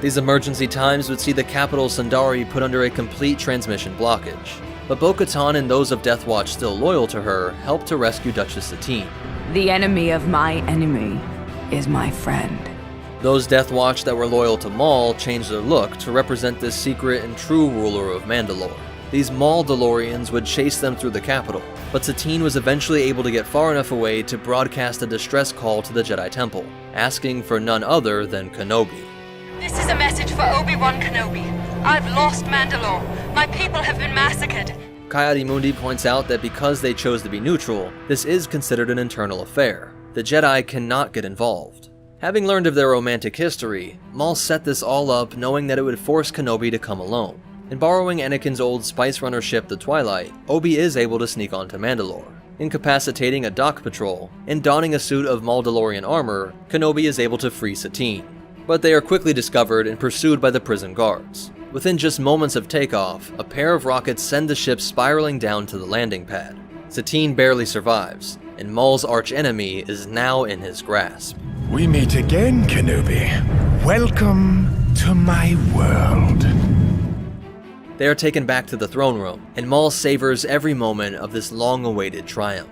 These emergency times would see the capital Sundari put under a complete transmission blockage. But Bo-Katan and those of Death Watch still loyal to her helped to rescue Duchess Satine. The enemy of my enemy is my friend. Those Death Watch that were loyal to Maul changed their look to represent this secret and true ruler of Mandalore. These Maul DeLoreans would chase them through the capital, but Satine was eventually able to get far enough away to broadcast a distress call to the Jedi Temple, asking for none other than Kenobi. This is a message for Obi-Wan Kenobi. I've lost Mandalore. My people have been massacred. Ki-Adi-Mundi points out that because they chose to be neutral, this is considered an internal affair. The Jedi cannot get involved. Having learned of their romantic history, Maul set this all up knowing that it would force Kenobi to come alone. In borrowing Anakin's old Spice Runner ship, the Twilight, Obi is able to sneak onto Mandalore. Incapacitating a dock patrol, and donning a suit of Mandalorian armor, Kenobi is able to free Satine. But they are quickly discovered and pursued by the prison guards. Within just moments of takeoff, a pair of rockets send the ship spiraling down to the landing pad. Satine barely survives, and Maul's archenemy is now in his grasp. We meet again, Kenobi. Welcome to my world. They are taken back to the throne room, and Maul savors every moment of this long-awaited triumph.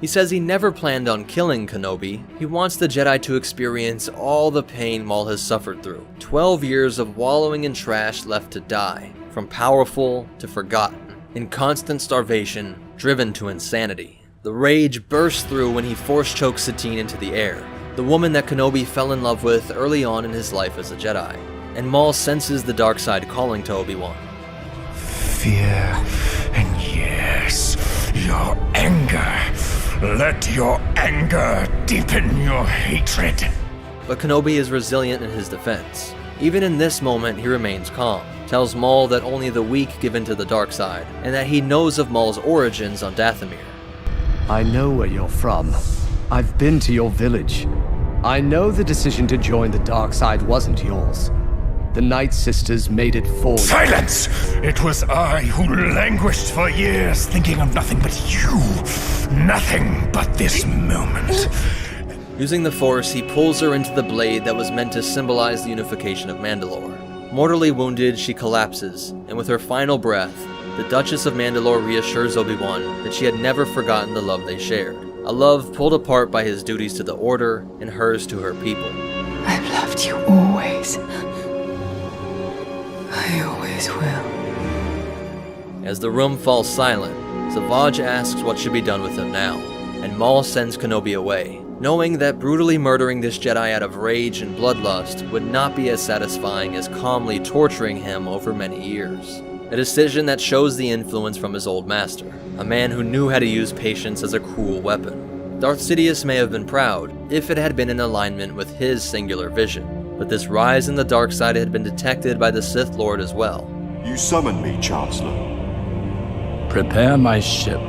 He says he never planned on killing Kenobi. He wants the Jedi to experience all the pain Maul has suffered through. 12 years of wallowing in trash left to die, from powerful to forgotten, in constant starvation, driven to insanity. The rage bursts through when he force-chokes Satine into the air, the woman that Kenobi fell in love with early on in his life as a Jedi. And Maul senses the dark side calling to Obi-Wan. Fear, and yes, your anger. Let your anger deepen your hatred. But Kenobi is resilient in his defense. Even in this moment, he remains calm, tells Maul that only the weak give in to the dark side, and that he knows of Maul's origins on Dathomir. I know where you're from. I've been to your village. I know the decision to join the dark side wasn't yours. The Night Sisters made it for you. Silence! It was I who languished for years, thinking of nothing but you. Nothing but this moment. Using the Force, he pulls her into the blade that was meant to symbolize the unification of Mandalore. Mortally wounded, she collapses, and with her final breath, the Duchess of Mandalore reassures Obi-Wan that she had never forgotten the love they shared. A love pulled apart by his duties to the Order and hers to her people. I've loved you always. I always will. As the room falls silent, Savage asks what should be done with him now, and Maul sends Kenobi away, knowing that brutally murdering this Jedi out of rage and bloodlust would not be as satisfying as calmly torturing him over many years. A decision that shows the influence from his old master, a man who knew how to use patience as a cruel weapon. Darth Sidious may have been proud if it had been in alignment with his singular vision, but this rise in the dark side had been detected by the Sith Lord as well. You summoned me, Chancellor. Prepare my ship.